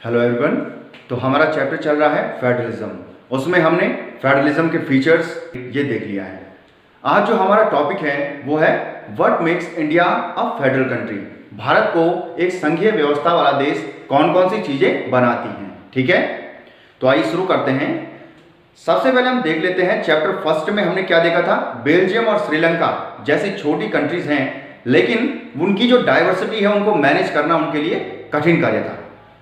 Hello everyone. तो हमारा chapter चल रहा है फेडरलिज्म। उसमें हमने फेडरलिज्म के फीचर्स ये देख लिया है। आज जो हमारा टॉपिक है वो है what makes India a federal country. Bharat को एक संघीय व्यवस्था वाला देश कौन कौन सी चीजें बनाती हैं। ठीक है, तो आइए शुरू करते हैं। सबसे पहले हम देख लेते हैं चैप्टर फर्स्ट में हमने क्या देखा था। बेल्जियम और श्रीलंका जैसी छोटी कंट्रीज हैं, लेकिन उनकी जो डाइवर्सिटी है उनको मैनेज करना उनके लिए कठिन कार्य था।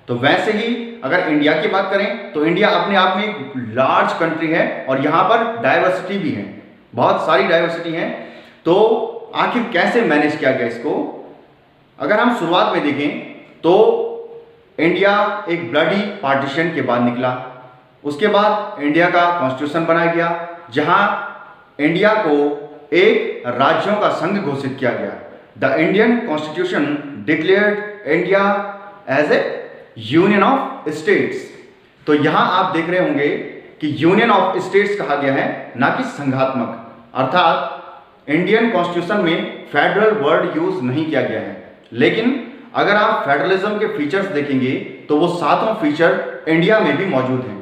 तो वैसे ही अगर इंडिया की बात करें तो इंडिया अपने आप में एक लार्ज कंट्री है और यहां पर डाइवर्सिटी भी है, बहुत सारी डाइवर्सिटी है। तो आखिर कैसे मैनेज किया गया इसको, अगर हम शुरुआत में देखें तो इंडिया एक ब्लडी पार्टीशन के बाद निकला। उसके बाद इंडिया का कॉन्स्टिट्यूशन बनाया गया, जहां इंडिया को एक राज्यों का संघ घोषित किया गया। The Indian constitution declared India as a union of states. तो यहां आप देख रहे होंगे कि यूनियन ऑफ स्टेट्स कहा गया है, ना कि संघात्मक। अर्थात इंडियन कॉन्स्टिट्यूशन में फेडरल वर्ड यूज नहीं किया गया है। लेकिन अगर आप फेडरलिज्म के फीचर्स देखेंगे तो वो सातों फीचर इंडिया में भी मौजूद हैं।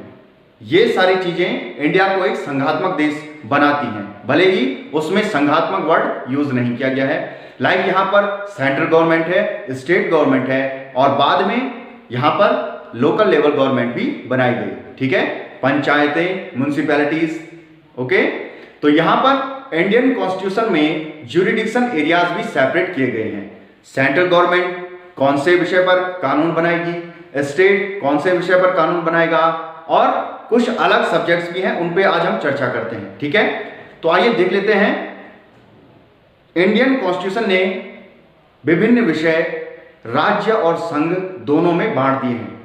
ये सारी चीजें इंडिया को एक संघात्मक देश बनाती हैं, भले ही उसमें संघात्मक वर्ड यूज नहीं किया गया है। लाइक यहां पर सेंट्रल गवर्नमेंट है, स्टेट गवर्नमेंट है, और बाद में यहां पर लोकल लेवल गवर्नमेंट भी बनाई गई। ठीक है, पंचायतें, म्युनिसिपैलिटीज। ओके, तो यहां पर इंडियन कॉन्स्टिट्यूशन में ज्यूरिडिक्शन एरियाज भी सेपरेट किए गए हैं। सेंट्रल गवर्नमेंट कौन से विषय पर कानून बनाएगी, स्टेट कौन से विषय पर कानून बनाएगा, और कुछ अलग सब्जेक्ट्स भी हैं, उन पे आज हम चर्चा करते हैं। ठीक है, तो आइए देख लेते हैं। इंडियन कॉन्स्टिट्यूशन ने विभिन्न विषय राज्य और संघ दोनों में बांट दिए हैं,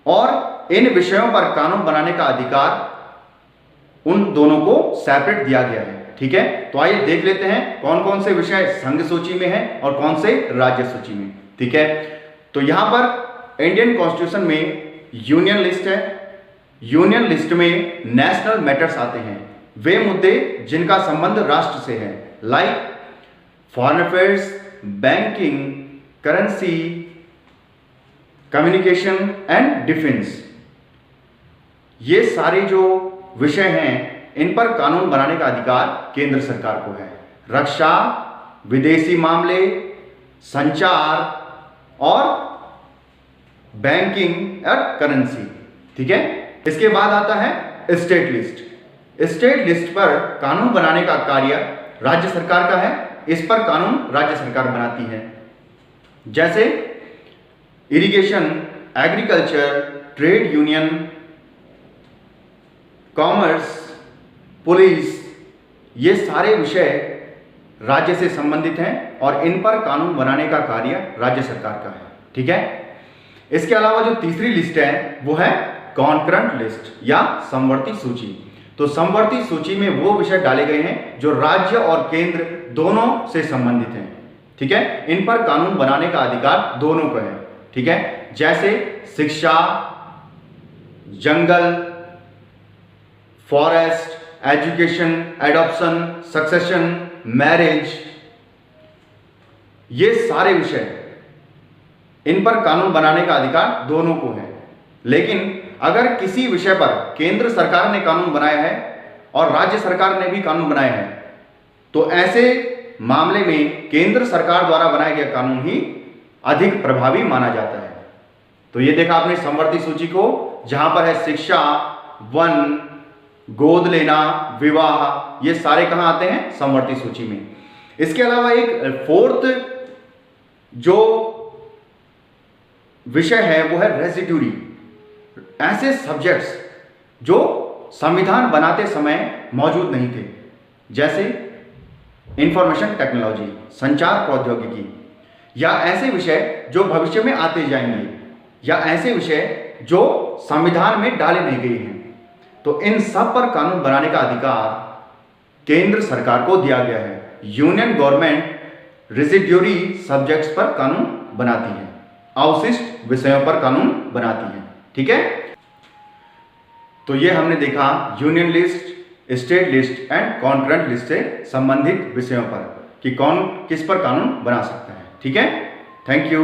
और इन विषयों पर कानून बनाने का अधिकार उन दोनों को सेपरेट दिया गया है। ठीक है, तो आइए देख लेते हैं कौन कौन से विषय संघ सूची में हैं और कौन से राज्य सूची में। ठीक है, तो यहां पर इंडियन कॉन्स्टिट्यूशन में यूनियन लिस्ट है। यूनियन लिस्ट में नेशनल मैटर्स आते हैं, वे मुद्दे जिनका संबंध राष्ट्र से है, like foreign affairs, banking, currency, communication and defence. ये सारे जो विषय हैं इन पर कानून बनाने का अधिकार केंद्र सरकार को है। रक्षा, विदेशी मामले, संचार और बैंकिंग और करेंसी। ठीक है, इसके बाद आता है स्टेट लिस्ट। स्टेट लिस्ट पर कानून बनाने का कार्य राज्य सरकार का है। इस पर कानून राज्य सरकार बनाती है, जैसे irrigation, agriculture, trade union, commerce, police. ये सारे विषय राज्य से संबंधित हैं और इन पर कानून बनाने का कार्य राज्य सरकार का है। ठीक है, इसके अलावा जो तीसरी लिस्ट है वो है कॉन्करेंट लिस्ट या समवर्ती सूची। तो समवर्ती सूची में वो विषय डाले गए हैं जो राज्य और केंद्र दोनों से संबंधित हैं। ठीक है, इन पर कानून बनाने का अधिकार दोनों को है। ठीक है, जैसे शिक्षा, जंगल, forest, education, adoption, succession, marriage. ये सारे विषय इन पर कानून बनाने का अधिकार दोनों को है। लेकिन अगर किसी विषय पर केंद्र सरकार ने कानून बनाया है और राज्य सरकार ने भी कानून बनाया है, तो ऐसे मामले में केंद्र सरकार द्वारा बनाया गया कानून ही अधिक प्रभावी माना जाता है। तो ये देखा आपने समवर्ती सूची को, जहां पर है शिक्षा, वन, गोद लेना, विवाह। ये सारे कहां आते हैं? समवर्ती सूची में। इसके अलावा एक फोर्थ जो विषय है वो है रेजिड्यूरी। ऐसे सब्जेक्ट्स जो संविधान बनाते समय मौजूद नहीं थे, जैसे इंफॉर्मेशन टेक्नोलॉजी, संचार प्रौद्योगिकी, या ऐसे विषय जो भविष्य में आते जाएंगे, या ऐसे विषय जो संविधान में डाले नहीं गए हैं। तो इन सब पर कानून बनाने का अधिकार केंद्र सरकार को दिया गया है। यूनियन गवर्नमेंट रेजिड्यूरी सब्जेक्ट्स पर कानून बनाती है, अवशिष्ट विषयों पर कानून बनाती है। ठीक है, तो ये हमने देखा union list, state list and concurrent list से संबंधित विषयों पर कि कौन किस पर कानून बना सकता है। ठीक है, थैंक यू।